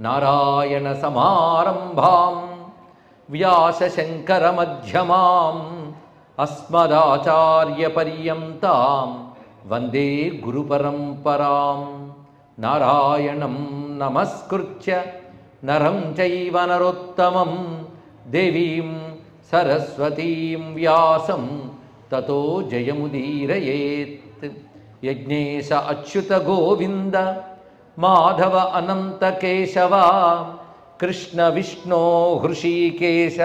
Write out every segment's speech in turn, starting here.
నారాయణ సమారంభాం వ్యాసశంకర మధ్యమాం అస్మదాచార్య పర్యంతాం వందే గురు పరంపరాం. నారాయణం నమస్కృత్య నరం చైవ నరోత్తమం దేవీం సరస్వతీం వ్యాసం తతో జయముదీరయేత్. యజ్ఞేశ అచ్యుత గోవింద మాధవ అనంత కేశవ కృష్ణ విష్ణో హృషీకేశ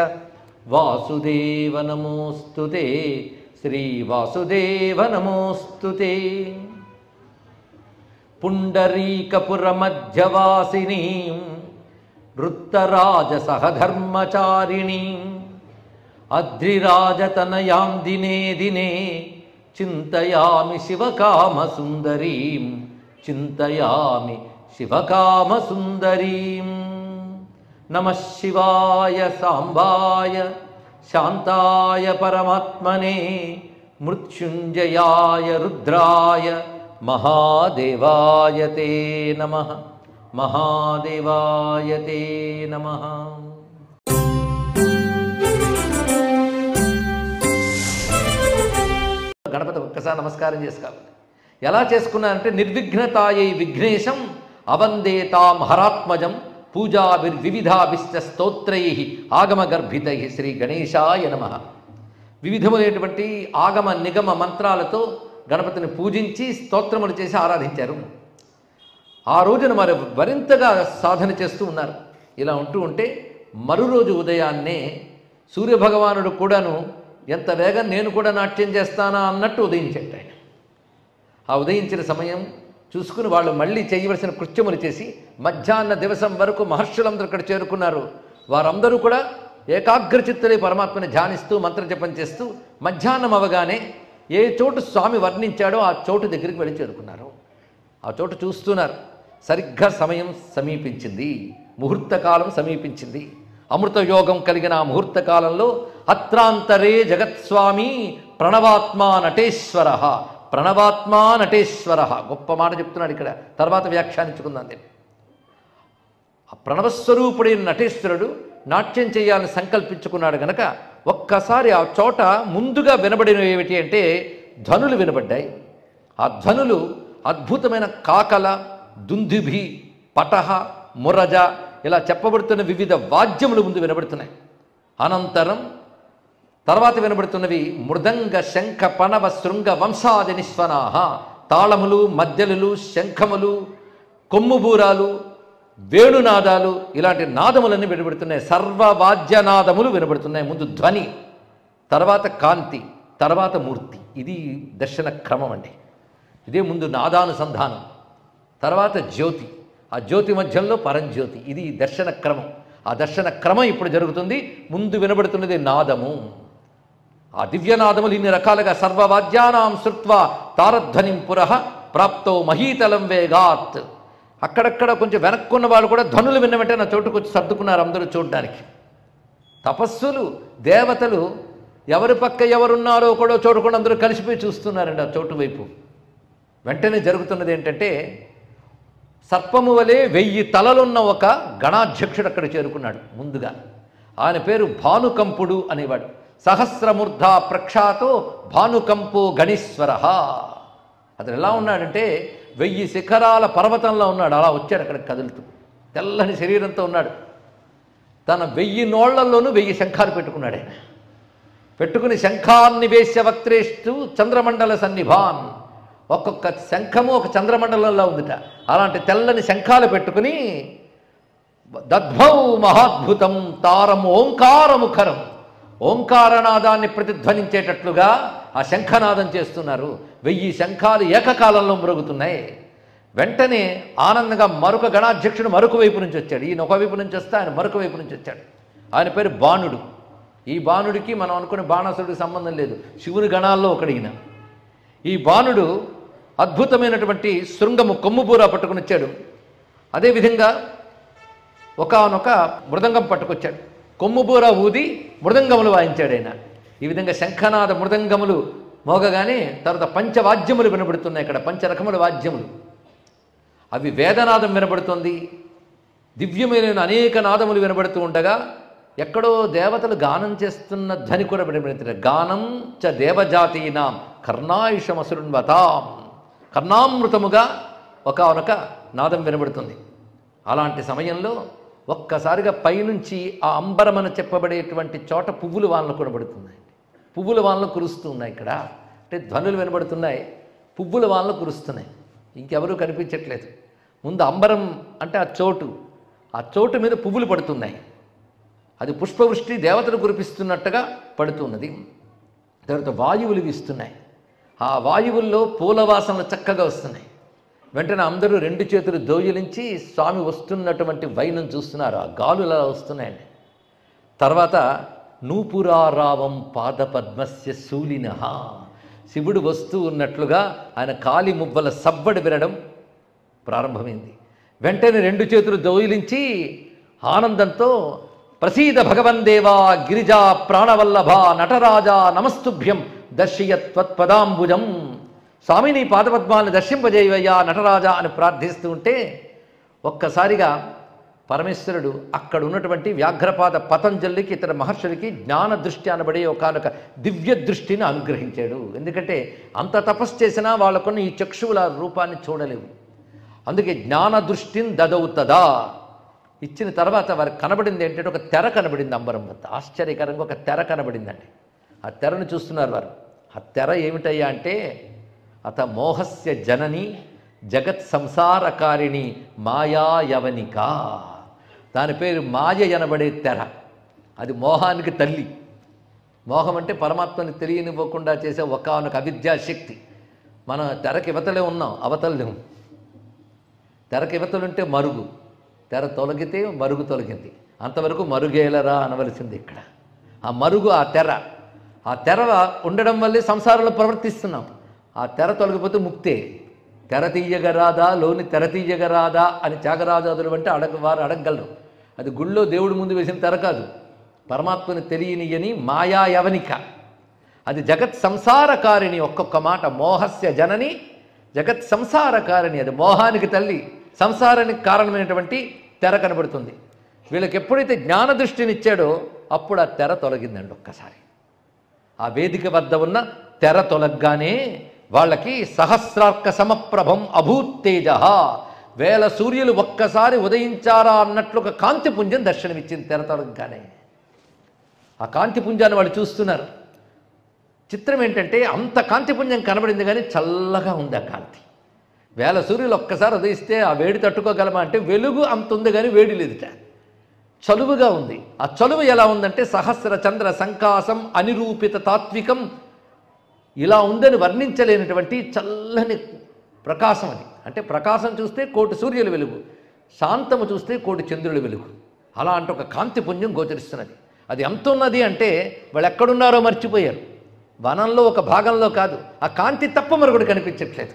వాసుదేవ నమోస్తుతే. శ్రీ వాసుదేవ నమోస్తుతే. పుండరీకపురమధ్యవాసినీం వృత్తరాజసహధర్మచారిణీం అద్రిరాజతనయాం దినే దినే చింతయామి శివకామసుందరీం చింతయామి శివకామసుందరీం. నమః శివాయ సాంబాయ శాంతాయ పరమాత్మనే మృత్యుంజయాయ రుద్రాయ మహాదేవాయ తే నమః. మహాదేవాయ తే నమః. గణపతి ఒక్కసారి నమస్కారం చేసుకోవాలి. ఎలా చేసుకున్నారంటే నిర్విఘ్నతాయై విఘ్నేశం అవందేతాం హరాత్మజం పూజావిర్వివిధాభిష్ట స్తోత్రై ఆగమగర్భితై శ్రీ గణేశాయ నమః. వివిధములైనటువంటి ఆగమ నిగమ మంత్రాలతో గణపతిని పూజించి స్తోత్రములు చేసి ఆరాధించారు. ఆ రోజున మరి మరింతగా సాధన చేస్తూ ఉన్నారు. ఇలా ఉంటూ ఉంటే మరురోజు ఉదయాన్నే సూర్యభగవానుడు కూడాను ఎంత వేగం నేను కూడా నాట్యం చేస్తానా అన్నట్టు ఉదయించాడు ఆయన. ఆ ఉదయించిన సమయం చూసుకుని వాళ్ళు మళ్ళీ చేయవలసిన కృత్యములు చేసి మధ్యాహ్న దివసం వరకు మహర్షులందరూ ఇక్కడ చేరుకున్నారు. వారందరూ కూడా ఏకాగ్రచిత్తులై పరమాత్మని ధ్యానిస్తూ మంత్రజపం చేస్తూ మధ్యాహ్నం అవగానే ఏ చోటు స్వామి వర్ణించాడో ఆ చోటు దగ్గరికి వెళ్ళి చేరుకున్నారు. ఆ చోటు చూస్తున్నారు. సరిగ్గా సమయం సమీపించింది, ముహూర్తకాలం సమీపించింది. అమృతయోగం కలిగిన ఆ ముహూర్త కాలంలో అత్రాంతరే జగత్స్వామి ప్రణవాత్మా నటేశ్వర. ప్రణవాత్మా నటేశ్వర గొప్ప మాట చెప్తున్నాడు ఇక్కడ. తర్వాత వ్యాఖ్యానించుకుందాం దీన్ని. ఆ ప్రణవస్వరూపుడైన నటేశ్వరుడు నాట్యం చేయాలని సంకల్పించుకున్నాడు గనక ఒక్కసారి ఆ చోట ముందుగా వినబడినవి ఏమిటి అంటే ధ్వనులు వినబడ్డాయి. ఆ ధ్వనులు అద్భుతమైన కాకల, దుందుభి, పటహ, మురజ ఇలా చెప్పబడుతున్న వివిధ వాద్యములు ముందు వినబడుతున్నాయి. అనంతరం తర్వాత వినబడుతున్నవి మృదంగ, శంఖ, పనవ, శృంగ, వంశాది నిస్వనాహ. తాళములు, మద్దెలు, శంఖములు, కొమ్ముబూరాలు, వేణునాదాలు ఇలాంటి నాదములన్నీ వినబడుతున్నాయి. సర్వవాద్యనాదములు వినబడుతున్నాయి. ముందు ధ్వని, తర్వాత కాంతి, తర్వాత మూర్తి. ఇది దర్శన క్రమం అండి. ఇదే ముందు నాదానుసంధానం, తర్వాత జ్యోతి, ఆ జ్యోతి మధ్యంలో పరంజ్యోతి. ఇది దర్శన క్రమం. ఆ దర్శన క్రమం ఇప్పుడు జరుగుతుంది. ముందు వినబడుతున్నది నాదము. ఆ దివ్యనాదములు ఇన్ని రకాలుగా సర్వవాద్యానాం శృత్వా తారధ్వనిం పురః ప్రాప్తో మహీతలం వేగాత్. అక్కడక్కడ కొంచెం వెనక్కున్న వాళ్ళు కూడా ధ్వనులు విన్న వెంటనే నా చోటుకు వచ్చి సర్దుకున్నారు అందరూ చూడడానికి. తపస్సులు, దేవతలు ఎవరి పక్క ఎవరున్నారో కూడా చోటుకుండా అందరూ కలిసిపోయి చూస్తున్నారండి ఆ చోటు వైపు. వెంటనే జరుగుతున్నది ఏంటంటే సర్పము వలె 1000 తలలున్న ఒక గణాధ్యక్షుడు అక్కడ చేరుకున్నాడు. ముందుగా ఆయన పేరు భానుకంపుడు అనేవాడు. సహస్రమూర్ధ ప్రక్షాతో భానుకంపో గణీశ్వర. అతను ఎలా ఉన్నాడంటే 1000 శిఖరాల పర్వతంలో ఉన్నాడు. అలా వచ్చాడు అక్కడికి కదులుతూ. తెల్లని శరీరంతో ఉన్నాడు. తన 1000 నోళ్లలోనూ 1000 శంఖాలు పెట్టుకున్నాడు ఆయన. పెట్టుకుని శంఖాన్నివేశ్య వక్త్రేష్టు చంద్రమండల సన్నిభాన్. ఒక్కొక్క శంఖము ఒక చంద్రమండలంలో ఉందిట. అలాంటి తెల్లని శంఖాలు పెట్టుకుని దద్భౌ మహాద్భుతం తారం ఓంకారముఖరం. ఓంకారనాదాన్ని ప్రతిధ్వనించేటట్లుగా ఆ శంఖనాదం చేస్తున్నారు. 1000 శంఖాలు ఏకకాలంలో మ్రోగుతున్నాయి. వెంటనే ఆనందంగా మరొక గణాధ్యక్షుడు మరొక వైపు నుంచి వచ్చాడు. ఈయన ఒక వైపు నుంచి వస్తే ఆయన మరొక వైపు నుంచి వచ్చాడు. ఆయన పేరు బాణుడు. ఈ బాణుడికి మనం అనుకునే బాణాసురుడికి సంబంధం లేదు. శివుని గణాల్లో ఒకడు ఈయన. ఈ బాణుడు అద్భుతమైనటువంటి శృంగము, కొమ్ముబూర పట్టుకుని వచ్చాడు. అదేవిధంగా ఒకానొక మృదంగం పట్టుకొచ్చాడు. కొమ్ముబూర ఊది మృదంగములు వాయించాడు ఆయన. ఈ విధంగా శంఖనాద మృదంగములు మోగగానే తర్వాత పంచవాద్యములు వినబడుతున్నాయి. ఇక్కడ 5 రకముల వాద్యములు. అవి వేదనాదం వినబడుతుంది, దివ్యమైన అనేక నాదములు వినబడుతూ ఉండగా ఎక్కడో దేవతలు గానం చేస్తున్న ధ్వని కూడా వినబడుతుంది. గానం చ దేవజాతీనాం కర్ణాయుషమసురున్వతాం, కర్ణామృతముగా ఒకానొక నాదం వినబడుతుంది. అలాంటి సమయంలో ఒక్కసారిగా పైనుంచి ఆ అంబరమని చెప్పబడేటువంటి చోట పువ్వులు వానలు కొనబడుతున్నాయి. పువ్వుల వానలు కురుస్తున్నాయి. ఇక్కడ అంటే ధ్వనులు వినబడుతున్నాయి, పువ్వుల వానలు కురుస్తున్నాయి. ఇంకెవరూ కనిపించట్లేదు. ముందు అంబరం అంటే ఆ చోటు మీద పువ్వులు పడుతున్నాయి. అది పుష్పవృష్టి దేవతలు కురిపిస్తున్నట్టుగా పడుతున్నది. తర్వాత వాయువులు వీస్తున్నాయి. ఆ వాయువుల్లో పూల వాసనలు చక్కగా వస్తున్నాయి. వెంటనే అందరూ రెండు చేతులు దోయిలించి స్వామి వస్తున్నటువంటి వైనం చూస్తున్నారు. ఆ గాలులు అలా వస్తున్నాయండి. తర్వాత నూపురారావం పాదపద్మస్య శూలిన, శివుడు వస్తూ ఉన్నట్లుగా ఆయన కాలి మువ్వల సవ్వడి వినడం ప్రారంభమైంది. వెంటనే రెండు చేతులు దోయిలించి ఆనందంతో ప్రసీద భగవందేవా గిరిజా ప్రాణవల్లభ నటరాజా నమస్తుభ్యం దర్శయత్వత్పదాంబుజం, స్వామిని పాదపద్మాలను దర్శింపజేయవయ్యా నటరాజా అని ప్రార్థిస్తూ ఉంటే ఒక్కసారిగా పరమేశ్వరుడు అక్కడ ఉన్నటువంటి వ్యాఘ్రపాద పతంజలికి ఇతర మహర్షులకి జ్ఞాన దృష్టి అనబడే ఒకనొక దివ్య దృష్టిని అనుగ్రహించాడు. ఎందుకంటే అంత తపస్సు చేసినా వాళ్ళకున్న ఈ చక్షువుల రూపాన్ని చూడలేవు. అందుకే జ్ఞాన దృష్టిని దదవుతదా ఇచ్చిన తర్వాత వారికి కనబడింది ఏంటంటే ఒక తెర కనబడింది అంబరం వద్ద. ఆశ్చర్యకరంగా ఒక తెర కనబడిందండి. ఆ తెరను చూస్తున్నారు వారు. ఆ తెర ఏమిటయ్యా అంటే అత మోహస్య జనని జగత్ సంసారకారిణి మాయాయవనిక, దాని పేరు మాయ అనబడే తెర. అది మోహానికి తల్లి. మోహం అంటే పరమాత్మని తెలియనివ్వకుండా చేసే ఒకానొక అవిద్యాశక్తి. మనం తెరకి ఇవతలే ఉన్నాం, అవతలేము. తెరకి ఇవతలుంటే మరుగు, తెర తొలగితే మరుగు తొలగింది. అంతవరకు మరుగేలరా అనవలసింది. ఇక్కడ ఆ మరుగు ఆ తెర. ఆ తెర ఉండడం వల్లే సంసారంలో ప్రవర్తిస్తున్నాం. ఆ తెర తొలగిపోతే ముక్తే. తెర తీయగరాదా లోని తెర తీయగరాదా అని త్యాగరాజాదులు అంటే వారు అడగగలరు. అది గుళ్ళో దేవుడి ముందు వేసిన తెర కాదు, పరమాత్మని తెలియనియని మాయా యవనిక. అది జగత్ సంసారకారిణి. ఒక్కొక్క మాట మోహస్య జనని జగత్ సంసారకారిణి. అది మోహానికి తల్లి, సంసారానికి కారణమైనటువంటి తెర కనబడుతుంది. వీళ్ళకి ఎప్పుడైతే జ్ఞాన దృష్టినిచ్చాడో అప్పుడు ఆ తెర తొలగిందండి. ఒక్కసారి ఆ వేదిక వద్ద ఉన్న తెర తొలగ్గానే వాళ్ళకి సహస్రార్క సమప్రభం అభూత్తేజ, వేల సూర్యులు ఒక్కసారి ఉదయించారా అన్నట్లు ఒక కాంతిపుంజం దర్శనమిచ్చింది తెర తొలగ్గానే. ఆ కాంతిపుంజాన్ని వాళ్ళు చూస్తున్నారు. చిత్రం ఏంటంటే అంత కాంతిపుంజం కనబడింది కానీ చల్లగా ఉంది ఆ కాంతి. వేల సూర్యులు ఒక్కసారి ఉదయిస్తే ఆ వేడి తట్టుకోగలమా అంటే వెలుగు అంత ఉంది కానీ వేడి లేదుట, చలువుగా ఉంది. ఆ చలువు ఎలా ఉందంటే సహస్ర చంద్ర సంకాసం అనిరూపిత తాత్వికం, ఇలా ఉందని వర్ణించలేనటువంటి చల్లని ప్రకాశం. అది అంటే ప్రకాశం చూస్తే కోటి సూర్యుల వెలుగు, శాంతము చూస్తే కోటి చంద్రుల వెలుగు. అలా అంటే ఒక కాంతిపుంజం గోచరిస్తున్నది. అది ఎంత ఉన్నది అంటే వాళ్ళు ఎక్కడున్నారో మర్చిపోయారు. వనంలో ఒక భాగంలో కాదు, ఆ కాంతి తప్ప మరొకటి కనిపించట్లేదు.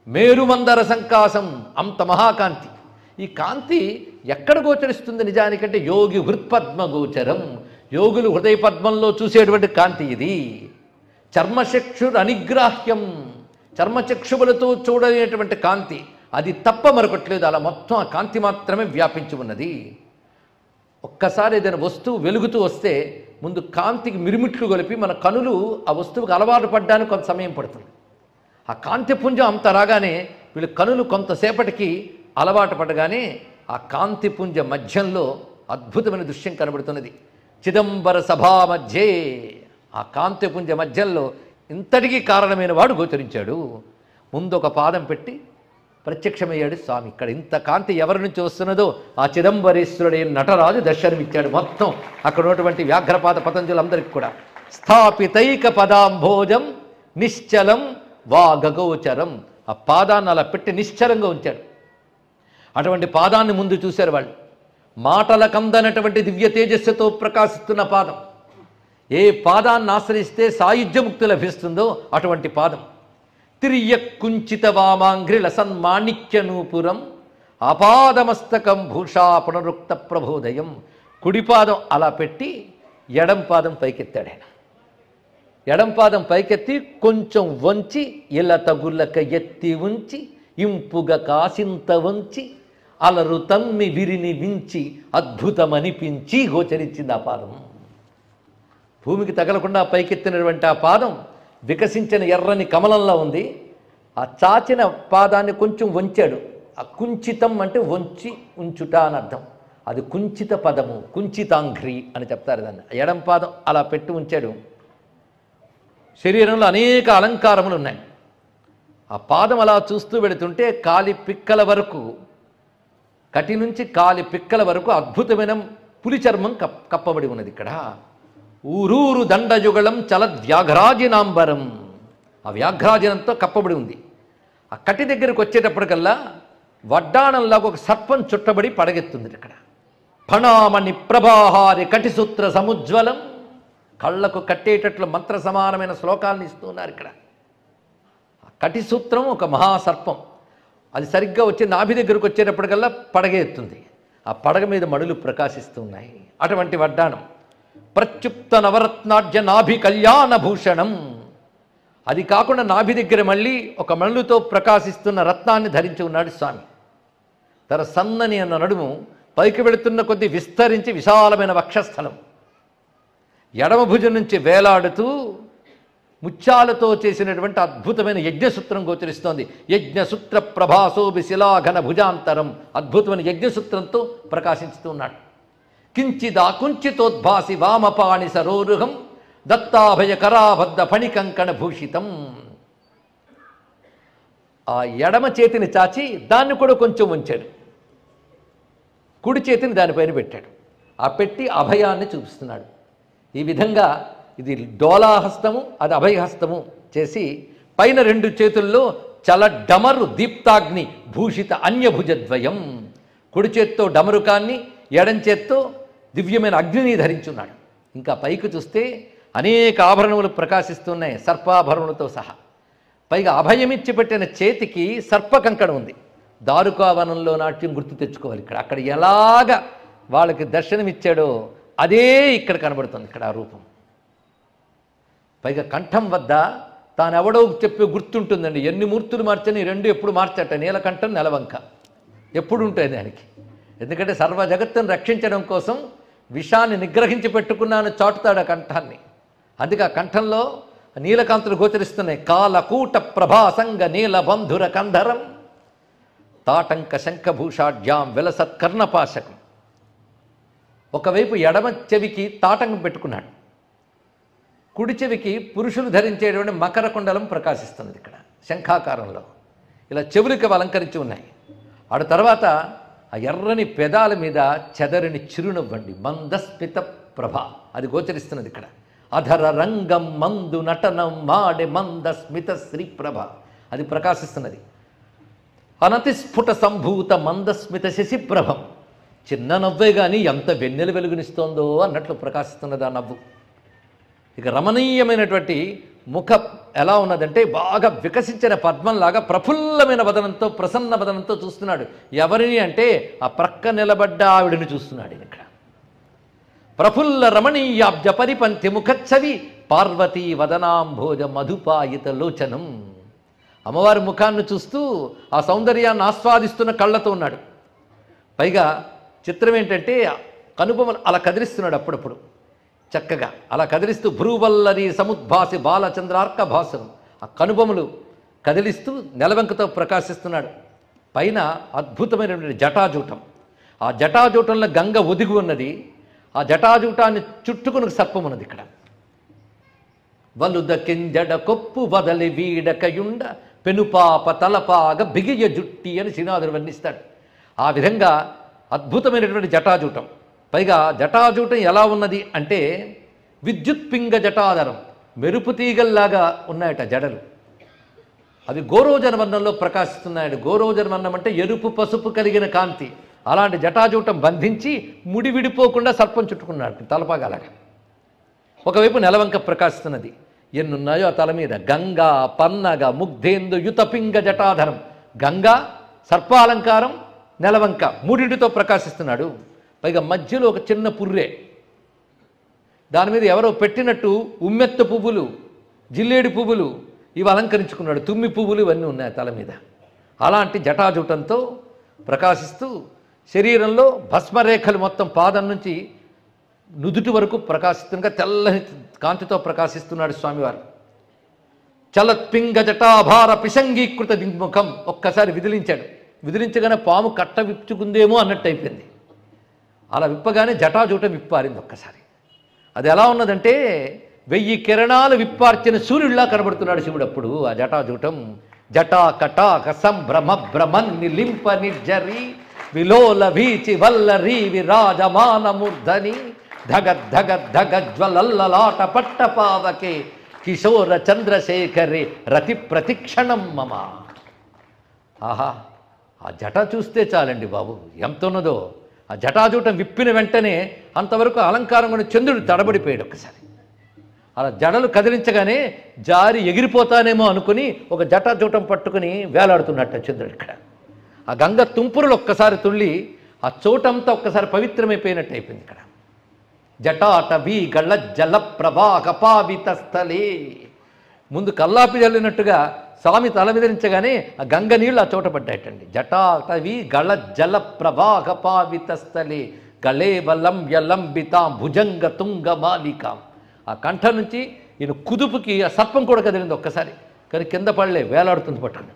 మేరుమందర సంకాసం, అంత మహాకాంతి. ఈ కాంతి ఎక్కడ గోచరిస్తుంది నిజానికంటే యోగి హృత్పద్మ గోచరం, యోగులు హృదయ పద్మంలో చూసేటువంటి కాంతి ఇది. చర్మచక్షుర్ అనిగ్రాహ్యం, చర్మచక్షువులతో చూడలేటువంటి కాంతి, అది తప్ప మరొకట్లేదు. అలా మొత్తం ఆ కాంతి మాత్రమే వ్యాపించి ఉన్నది. ఒక్కసారి ఏదైనా వస్తువు వెలుగుతూ వస్తే ముందు కాంతికి మిరుమిట్లు గొలిపి మన కనులు ఆ వస్తువుకి అలవాటు పడ్డానికి కొంత సమయం పడుతుంది. ఆ కాంతిపుంజం అంత రాగానే వీళ్ళ కనులు కొంతసేపటికి అలవాటు పడగానే ఆ కాంతిపుంజ మధ్యంలో అద్భుతమైన దృశ్యం కనబడుతున్నది. చిదంబర సభా మధ్యే, ఆ కాంతిపుంజ మధ్యంలో ఇంతటికీ కారణమైన వాడు గోచరించాడు. ముందు ఒక పాదం పెట్టి ప్రత్యక్షమయ్యాడు స్వామి. ఇక్కడ ఇంత కాంతి ఎవరి నుంచి వస్తున్నదో ఆ చిదంబరేశ్వరుడైన నటరాజు దర్శనమిచ్చాడు. మొత్తం అక్కడ ఉన్నటువంటి వ్యాఘ్రపాద పతంజలందరికీ కూడా. స్థాపితైక పదాంభోజం నిశ్చలం వాగగోచరం, ఆ పాదాన్ని అలా పెట్టి నిశ్చలంగా ఉంచాడు. అటువంటి పాదాన్ని ముందు చూశారు వాళ్ళు. మాటల కందనటువంటి దివ్య తేజస్సుతో ప్రకాశిస్తున్న పాదం. ఏ పాదాన్ని ఆశ్రయిస్తే సాయుధ్యముక్తి లభిస్తుందో అటువంటి పాదం. తిరియ కుంచిత వామాంఘ్రి లసన్మాణిక్య నూపురం ఆపాదమస్తకం భూషా పునరుక్త ప్రబోధయం. కుడిపాదం అలా పెట్టి ఎడం పాదం పైకెత్తాడు ఆయన. ఎడం పాదం పైకెత్తి కొంచెం వంచి ఇలా తగులక ఎత్తి ఉంచి ఇంపుగా కాసింత వంచి అలరు తమ్మి విరిని వించి అద్భుతమనిపించి గోచరించింది ఆ పాదం. భూమికి తగలకుండా పైకెత్తినటువంటి ఆ పాదం వికసించిన ఎర్రని కమలంలో ఉంది. ఆ చాచిన పాదాన్ని కొంచెం వంచాడు. ఆ కుంచితం అంటే వంచి ఉంచుట అని అర్థం. అది కుంచిత పదము, కుంచితాంఘ్రి అని చెప్తారు దాన్ని. ఎడం పాదం అలా పెట్టి ఉంచాడు. శరీరంలో అనేక అలంకారములు ఉన్నాయి. ఆ పాదం అలా చూస్తూ వెళుతుంటే కాలి పిక్కల వరకు, కటి నుంచి కాలి పిక్కల వరకు అద్భుతమైన పులి చర్మం కప్పబడి ఉన్నది. ఇక్కడ ఊరూరు దండయుగళం చలద్వ్యాఘ్రాజినాంబరం, ఆ వ్యాఘ్రాజనంతో కప్పబడి ఉంది. ఆ కటి దగ్గరికి వచ్చేటప్పటికల్లా వడ్డాణంలాగా ఒక సర్పం చుట్టబడి పడగెత్తుంది. ఇక్కడ ఫణామణి ప్రభాహారి కటిసూత్ర సముజ్వలం, కళ్ళకు కట్టేటట్లు మంత్ర సమానమైన శ్లోకాలను ఇస్తున్నారు. ఇక్కడ కటిసూత్రం ఒక మహాసర్పం, అది సరిగ్గా వచ్చి నాభి దగ్గరకు వచ్చేటప్పటికల్లా పడగ ఎత్తుంది. ఆ పడగ మీద మడులు ప్రకాశిస్తున్నాయి. అటువంటి వడ్డాణం ప్రత్యుప్త నవరత్నాఢ్య నాభి కళ్యాణ భూషణం. అది కాకుండా నాభి దగ్గర మళ్ళీ ఒక మణులతో ప్రకాశిస్తున్న రత్నాన్ని ధరించి ఉన్నాడు స్వామి. తన సన్నని అన్న నడుము పైకి వెళుతున్న కొద్దీ విస్తరించి విశాలమైన వక్షస్థలం, ఎడమ భుజం నుంచి వేలాడుతూ ముత్యాలతో చేసినటువంటి అద్భుతమైన యజ్ఞసూత్రం గోచరిస్తోంది. యజ్ఞసూత్ర ప్రభాసోభి శిలాఘన భుజాంతరం, అద్భుతమైన యజ్ఞసూత్రంతో ప్రకాశిస్తూ ఉన్నాడు. కించిదాకుంచితోద్భాసి వామపాణి సరోరుహం దత్తాభయ కరాబద్ధ ఫణికంకణ భూషితం. ఆ ఎడమ చేతిని చాచి దాన్ని కూడా కొంచెం ఉంచాడు, కుడి చేతిని దానిపైన పెట్టాడు. ఆ పెట్టి అభయాన్ని చూపిస్తున్నాడు. ఈ విధంగా ఇది డోలాహస్తము, అది అభయహస్తము చేసి పైన రెండు చేతుల్లో చల డమరు దీప్తాగ్ని భూషిత అన్యభుజద్వయం, కుడి చేత్తో డమరుకాన్ని, ఎడం చేత్తో దివ్యమైన అగ్నిని ధరించున్నాడు. ఇంకా పైకి చూస్తే అనేక ఆభరణములు ప్రకాశిస్తున్నాయి, సర్పాభరణములతో సహా. పైగా అభయమిచ్చి పెట్టిన చేతికి సర్పకంకణం ఉంది. దారుకావనంలో నాట్యం గుర్తు తెచ్చుకోవాలి. అక్కడ ఎలాగ వాళ్ళకి దర్శనమిచ్చాడో అదే ఇక్కడ కనబడుతుంది. ఇక్కడ ఆ రూపం. పైగా కంఠం వద్ద తానెవడో చెప్పే గుర్తుంటుందండి. ఎన్ని మూర్తులు మార్చని రెండు ఎప్పుడు మార్చట, నీలకంఠం నెలవంక ఎప్పుడు ఉంటాయి దానికి. ఎందుకంటే సర్వ జగత్తును రక్షించడం కోసం విషాన్ని నిగ్రహించి పెట్టుకున్నాను చాటుతాడు ఆ కంఠాన్ని. అందుకే ఆ కంఠంలో నీలకాంతులు గోచరిస్తున్నాయి. కాలకూట ప్రభాసంగ నీలబంధుర కంధరం తాటంక శంఖభూషాఢ్యాం విలసత్కర్ణపాశకం. ఒకవైపు ఎడమ చెవికి తాటంకం పెట్టుకున్నాడు, కుడి చెవికి పురుషులు ధరించేటువంటి మకర కుండలం ప్రకాశిస్తున్నది ఇక్కడ శంఖాకారంలో. ఇలా చెవులకి అలంకరించి ఉన్నాయి. ఆడ తర్వాత ఆ ఎర్రని పెదాల మీద చెదరని చిరునవ్వండి మందస్మిత ప్రభ, అది గోచరిస్తున్నది ఇక్కడ. అధర రంగం మందు నటనం మాడే మందస్మిత శ్రీప్రభ, అది ప్రకాశిస్తున్నది. అనతిస్ఫుట సంభూత మందస్మిత శశిప్రభం, చిన్న నవ్వే కానీ ఎంత వెన్నెల వెలుగునిస్తోందో అన్నట్లు ప్రకాశిస్తున్నది ఆ నవ్వు. ఇక రమణీయమైనటువంటి ముఖం ఎలా ఉన్నదంటే బాగా వికసించిన పద్మంలాగా ప్రఫుల్లమైన వదనంతో, ప్రసన్న వదనంతో చూస్తున్నాడు. ఎవరిని అంటే ఆ ప్రక్క నిలబడ్డ ఆవిడని చూస్తున్నాడు. ఇక్కడ ప్రఫుల్ల రమణీయాబ్జ పరిపంతి ముఖచ్చవి పార్వతీ వదనాంభోజ మధుపాయిత లోచనం. అమ్మవారి ముఖాన్ని చూస్తూ ఆ సౌందర్యాన్ని ఆస్వాదిస్తున్న కళ్ళతో ఉన్నాడు. పైగా చిత్రం ఏంటంటే కనుబొమ్మలు అలా కదిలిస్తున్నాడు అప్పుడప్పుడు చక్కగా. అలా కదిలిస్తూ భ్రూవల్లరి సముద్భాసి బాలచంద్రార్క భాసనం, ఆ కనుబొమ్మలు కదిలిస్తూ నెలవంకతో ప్రకాశిస్తున్నాడు. పైన అద్భుతమైనటువంటి జటాజూటం, ఆ జటాజూటంలో గంగ ఒదిగి ఉన్నది. ఆ జటాజూటాన్ని చుట్టుకుని సర్పం ఉన్నది ఇక్కడ. వలుద కింజడ కొప్పు వదలి వీడకయుండ పెనుపాప తలపాగ బిగియ జుట్టి అని శ్రీనాథుడు వర్ణిస్తాడు. ఆ విధంగా అద్భుతమైనటువంటి జటాజూటం. పైగా జటాజూటం ఎలా ఉన్నది అంటే విద్యుత్పింగ జటాధరం, మెరుపు తీగల్లాగా ఉన్నాయట జడలు. అవి గోరోజన వర్ణంలో ప్రకాశిస్తున్నాడు. గోరోజన వర్ణం అంటే ఎరుపు పసుపు కలిగిన కాంతి. అలాంటి జటాజూటం బంధించి ముడి విడిపోకుండా సర్పం చుట్టుకున్నాడు తలపాగాలాగా. ఒకవైపు నెలవంక ప్రకాశిస్తున్నది. ఎన్నున్నాయో ఆ తల మీద గంగా పన్నగ ముగ్ధేందు యుతపింగ జటాధరం. గంగా, సర్పాలంకారం, నెలవంక మూడింటితో ప్రకాశిస్తున్నాడు. పైగా మధ్యలో ఒక చిన్న పుర్రె, దాని మీద ఎవరో పెట్టినట్టు ఉమ్మెత్త పువ్వులు, జిల్లేడి పువ్వులు ఇవి అలంకరించుకున్నాడు. తుమ్మి పువ్వులు ఇవన్నీ ఉన్నాయి తల మీద. అలాంటి జటాజూటంతో ప్రకాశిస్తూ శరీరంలో భస్మరేఖలు మొత్తం పాదం నుంచి నుదుటి వరకు ప్రకాశిస్తుండగా తెల్లని కాంతితో ప్రకాశిస్తున్నాడు స్వామివారు. చలత్పింగ జటాభార పిశంగీకృత దిగ్ముఖం. ఒక్కసారి విదిలించాడు. విదిలించగానే పాము కట్ట విప్పుకుందేమో అన్నట్టు అయిపోయింది. అలా విప్పగానే జటాజూటం విప్పారింది ఒక్కసారి. అది ఎలా ఉన్నదంటే 1000 కిరణాలు విప్పార్చిన సూర్యుడిలా కనబడుతున్నాడు శివుడు. అప్పుడు ఆ జటాజూటం జటా కటాక సంభ్రమ భ్రమన్ నిలింప నిర్జరి విలోల వీచి వల్లరి విరాజమానమూర్ధని ధగ ధగ ధగ జ్వలల్లలాట పట్టపావకే కిశోర చంద్రశేఖరే రతి ప్రతిక్షణం మమ. ఆహా, ఆ జట చూస్తే చాలండి బాబు, ఎంత ఉన్నదో. ఆ జటాజూటం విప్పిన వెంటనే అంతవరకు అలంకారం కూడా చంద్రుడు తడబడిపోయాడు ఒక్కసారి. అలా జడలు కదిలించగానే జారి ఎగిరిపోతానేమో అనుకుని ఒక జటాజూటం పట్టుకుని వేలాడుతున్నట్ట చంద్రుడు. ఇక్కడ ఆ గంగ తుంపురులు ఒక్కసారి తుళ్ళి ఆ చోటంతా ఒక్కసారి పవిత్రమైపోయినట్టు అయిపోయింది. ఇక్కడ జటాటవీ గళ్ళ జల ప్రవాహ పావిత స్థలే. ముందు కల్లాపి జల్లినట్టుగా స్వామి తల విదిలించగానే ఆ గంగ నీళ్ళు ఆ చోట పడ్డాయటండి. జటాటవీ గళ జల ప్రవాహ పావిత స్థలే గళే వలం యలంబితాం భుజంగ తుంగ మాలికాం. ఆ కంఠం నుంచి ఈయన కుదుపుకి ఆ సర్పం కూడా కదిలింది ఒక్కసారి, కానీ కింద పడలే, వేలాడుతుంది పట్టండి.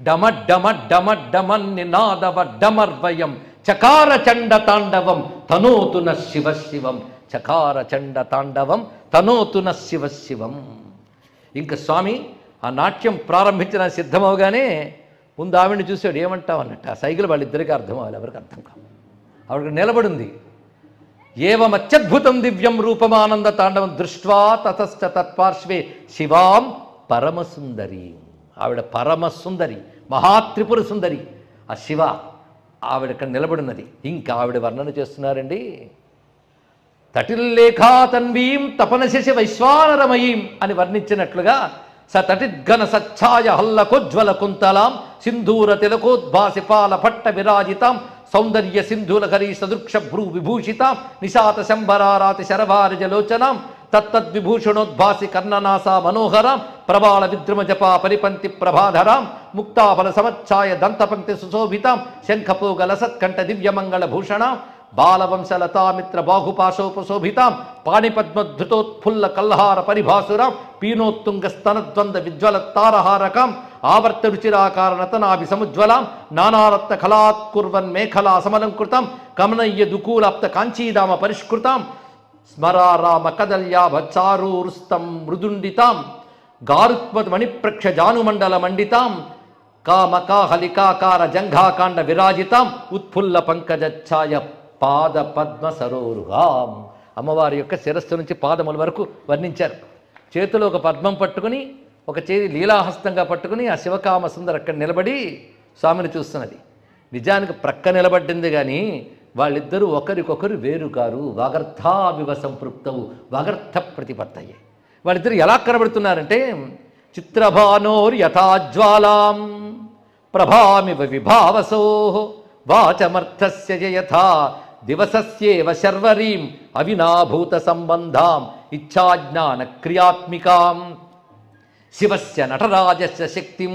డమ డమ డమ డమన్ నినాదవ డమర్వయం చకార చండ తాండవం తనోతున శివ శివం. చకార చండ తాండవం తనోతున శివ శివం. ఇంకా స్వామి ఆ నాట్యం ప్రారంభించిన సిద్ధమవగానే ముందు ఆవిడని చూసాడు. ఏమంటావు అన్నట్టు ఆ సైకిల్ వాళ్ళిద్దరికీ అర్థం అవ్వాలి, ఎవరికి అర్థం కావు. ఆవిడకి నిలబడింది. ఏవమత్యద్భుతం దివ్యం రూపమానంద తాండవం దృష్ట్వా తతశ్చ తత్పార్శ్వే శివాం పరమసుందరి. ఆవిడ పరమసుందరి, మహాత్రిపుర సుందరి ఆ శివ. ఆవిడ ఇక్కడ నిలబడినది. ఇంకా ఆవిడ వర్ణన చేస్తున్నారండి. తటిల్లేఖా తన్వీం తపనశశి వైశ్వానరమయీం అని వర్ణించినట్లుగా సతటిద్ఘన సచ్ఛాయ హల్లకోజ్వల కుంతలాం సింధూర తిలకోద్భాసి పాల పట్ట విరాజితాం సౌందర్య సింధూలకరీ సదృక్ష భ్రూ విభూషితాం నిశాత శంభరారాతి శరభారజలోచనాం తత్తద్విభూషణోద్భాసి కర్ణనాసా మనోహరాం ప్రబాళ విద్రుమ జపా పరిపంక్తి ప్రభాధరాం ముక్తాఫల సమచ్ఛాయ దంతపంక్తి సుశోభితాం శంఖపోగల సత్కంఠ దివ్యమంగళ భూషణాం బాలవంశలతామిత్ర బాహుపాశోపశోభితాం పాణిపద్మధృతోత్ఫుల్ల కల్హార పరిభాసురాం పీనోత్తుంగ స్తనద్వంద విజ్వల తారహారకాం ఆవర్త రుచిరాకార నతనాభి సముజ్వలాం నానారత్న కళాత్కుర్వన్ మేఖలా సమలంకృతాం కమనయ్య దుకూలాప్త కాంచీదామ పరిష్కృతాం స్మరారామ కదల్యాభ చారూరుస్తం మృదుండితాం గారుత్మ మణిప్రక్ష జానుమండల మండితాం కామకాహలికాకార జంఘాకాండ విరాజితాం ఉత్ఫుల్ల పంకజఛాయ పాద పద్మ సరోరుహాం. అమ్మవారి యొక్క శిరస్సు నుంచి పాదముల వరకు వర్ణించారు. చేతిలో ఒక పద్మం పట్టుకుని ఒక చేతి లీలాహస్తంగా పట్టుకుని ఆ శివకామ సుందర అక్కడ నిలబడి స్వామిని చూస్తున్నది. నిజానికి ప్రక్క నిలబడింది కానీ వాళ్ళిద్దరూ ఒకరికొకరు వేరు కారు. వాగర్థావివ సంపృప్తవు వాగర్థ ప్రతిపత్తయే. వాళ్ళిద్దరు ఎలా కనబడుతున్నారంటే చిత్రభానోర్ యథాజ్వాలాం ప్రభామివ విభావసో వాచమర్థస్య యథా దివసస్యేవ శర్వరీం అవినాభూత సంబంధాం ఇచ్ఛాజ్ఞాన క్రియాత్మికాం శివస్య నటరాజస్య శక్తిం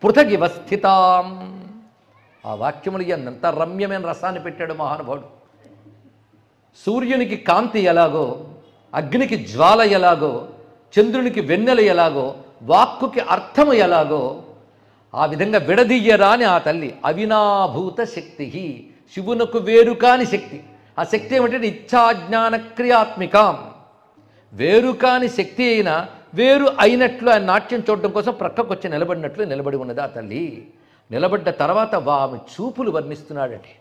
పృథగివ స్థితాం. ఆ వాక్యములు ఎంత రమ్యమైన రసాన్ని పెట్టాడు మహానుభావుడు. సూర్యునికి కాంతి ఎలాగో, అగ్నికి జ్వాల ఎలాగో, చంద్రునికి వెన్నెల ఎలాగో, వాక్కుకి అర్థము ఎలాగో ఆ విధంగా విడదీయరాని ఆ తల్లి అవినాభూత శక్తి, శివునకు వేరు కాని శక్తి. ఆ శక్తి ఏమిటంటే ఇచ్ఛాజ్ఞాన క్రియాత్మికం. వేరు కాని శక్తి అయినా వేరు అయినట్లు ఆయన నాట్యం చూడడం కోసం ప్రక్కకు వచ్చి నిలబడినట్లు నిలబడి ఉన్నది ఆ తల్లి. నిలబడ్డ తర్వాత ఆమె చూపులు వర్ణిస్తున్నాడండి.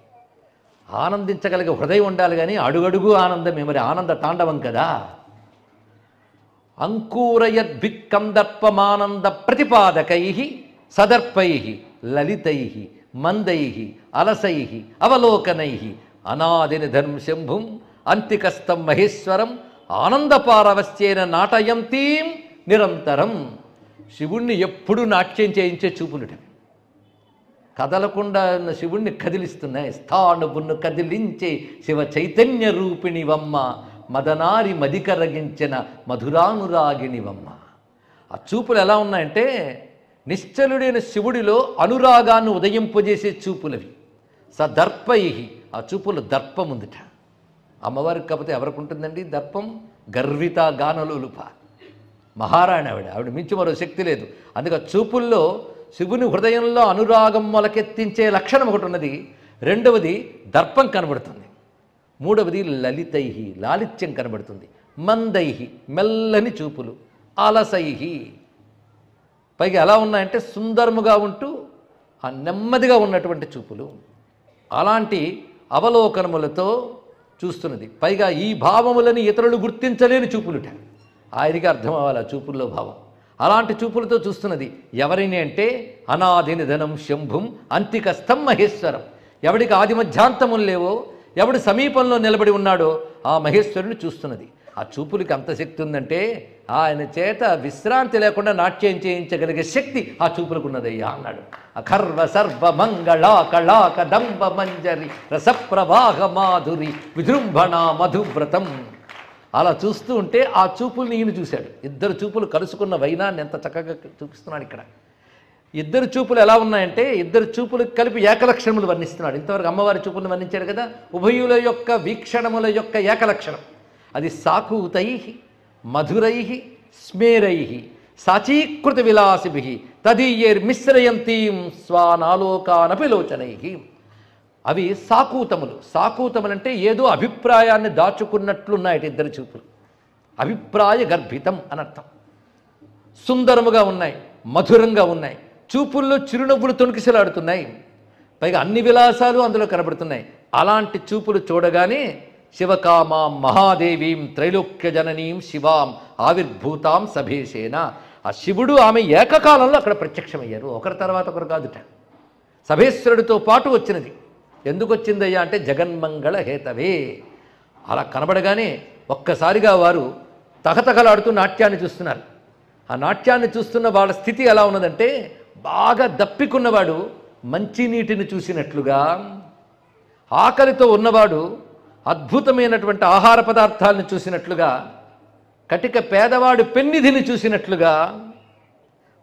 ఆనందించగలిగే హృదయం ఉండాలి కానీ అడుగడుగు ఆనందమే. మరి ఆనంద తాండవం కదా. అంకూరయద్భిక్కందర్పమానంద ప్రతిపాదకై సదర్పై లలితై మందై అలసై అవలోకనై అనాదినిధం శంభుం అంతికస్థం మహేశ్వరం ఆనందపారవశ్యేన నాటయంతీం నిరంతరం. శివుణ్ణి ఎప్పుడు నాట్యం చేయించే చూపులుట. కదలకుండా ఉన్న శివుణ్ణి కదిలిస్తున్నాయి. స్థానువును కదిలించే శివ చైతన్య రూపిణివమ్మ మదనారి మదికరగించిన మధురానురాగిణివమ్మ. ఆ చూపులు ఎలా ఉన్నాయంటే నిశ్చలుడైన శివుడిలో అనురాగాన్ని ఉదయింపజేసే చూపులవి. సదర్పై, ఆ చూపుల దర్పం ఉందిట. అమ్మవారికి కాకపోతే ఎవరికి ఉంటుందండి దర్పం? గర్విత గానలోలుప, మహారాణి ఆవిడ మించి మరో శక్తి లేదు. అందుకే చూపుల్లో శివుని హృదయంలో అనురాగం మొలకెత్తించే లక్షణం ఒకటి ఉన్నది. రెండవది దర్పం కనబడుతుంది. మూడవది లలితై, లాలిత్యం కనబడుతుంది. మందై, మెల్లని చూపులు. ఆలసై, పైగా ఎలా ఉన్నాయంటే సుందరముగా ఉంటూ ఆ నెమ్మదిగా ఉన్నటువంటి చూపులు. అలాంటి అవలోకనములతో చూస్తున్నది. పైగా ఈ భావములని ఇతరులు గుర్తించలేని చూపులుట. ఆయనకి అర్థం అవ్వాలి ఆ చూపుల్లో భావం. అలాంటి చూపులతో చూస్తున్నది. ఎవరిని అంటే అనాది నిధనం శంభుం అంతికస్థం మహేశ్వరం. ఎవడికి ఆది మధ్యాంతములు లేవో, ఎవడు సమీపంలో నిలబడి ఉన్నాడో ఆ మహేశ్వరుని చూస్తున్నది. ఆ చూపులకి అంత శక్తి ఉందంటే ఆయన చేత విశ్రాంతి లేకుండా నాట్యం చేయించగలిగే శక్తి ఆ చూపులకు ఉన్నదయ్యా అన్నాడు. అఖర్వ సర్వ మంగళా కళా కదంబ మంజరి రసప్రవాహ మాధురి విజృంభణ మధువ్రతం. అలా చూస్తూ ఉంటే ఆ చూపుల్ని ఈయన చూశాడు. ఇద్దరు చూపులు కలుసుకున్న వైనాన్ని ఎంత చక్కగా చూపిస్తున్నాడు ఇక్కడ. ఇద్దరు చూపులు ఎలా ఉన్నాయంటే ఇద్దరు చూపులు కలిపి ఏకలక్షణములు వర్ణిస్తున్నాడు. ఇంతవరకు అమ్మవారి చూపులను వర్ణించాడు కదా. ఉభయుల యొక్క వీక్షణముల యొక్క ఏకలక్షణం అది సాకూతై మధురై స్మేరై సాచీకృత విలాసిభి తదీయైర్మిశ్రయంతీం స్వానాలోకానపి లోచనై. అవి సాకూతములు. సాకూతములంటే ఏదో అభిప్రాయాన్ని దాచుకున్నట్లున్నాయట ఇద్దరు చూపులు. అభిప్రాయ గర్భితం అనర్థం. సుందరముగా ఉన్నాయి, మధురంగా ఉన్నాయి. చూపుల్లో చిరునవ్వులు తొణికిసలాడుతున్నాయి. పైగా అన్ని విలాసాలు అందులో కనబడుతున్నాయి. అలాంటి చూపులు చూడగానే శివకామాం మహాదేవీం త్రైలోక్య జననీం శివాం ఆవిర్భూతాం సభేషేన. ఆ శివుడు ఆమె ఏకకాలంలో అక్కడ ప్రత్యక్షమయ్యారు. ఒకరి తర్వాత ఒకరు కాదుట. సభేశ్వరుడితో పాటు వచ్చినది. ఎందుకు వచ్చిందయ్యా అంటే జగన్మంగళ హేతవే. అలా కనబడగానే ఒక్కసారిగా వారు తహతహలాడుతూ నాట్యాన్ని చూస్తున్నారు. ఆ నాట్యాన్ని చూస్తున్న వాళ్ళ స్థితి ఎలా ఉన్నదంటే బాగా దప్పికున్నవాడు మంచినీటిని చూసినట్లుగా, ఆకలితో ఉన్నవాడు అద్భుతమైనటువంటి ఆహార పదార్థాలను చూసినట్లుగా, కటిక పేదవాడు పెన్నిధిని చూసినట్లుగా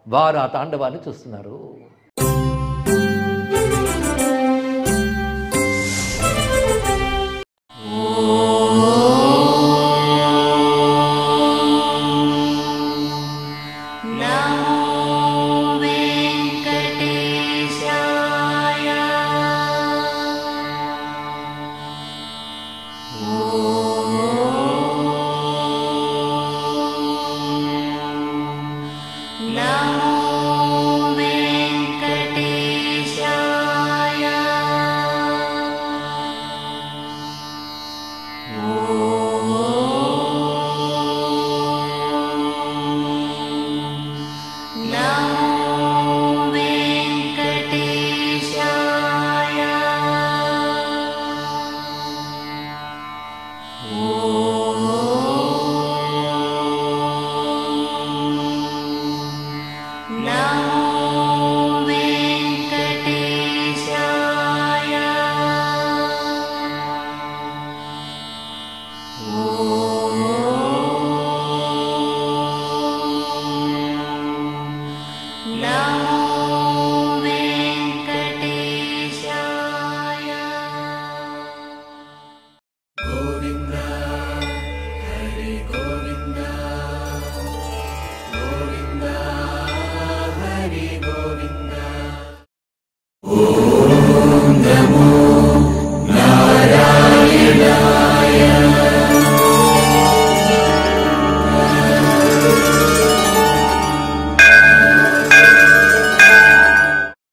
వారు ఆ తాండవాన్ని చూస్తున్నారు.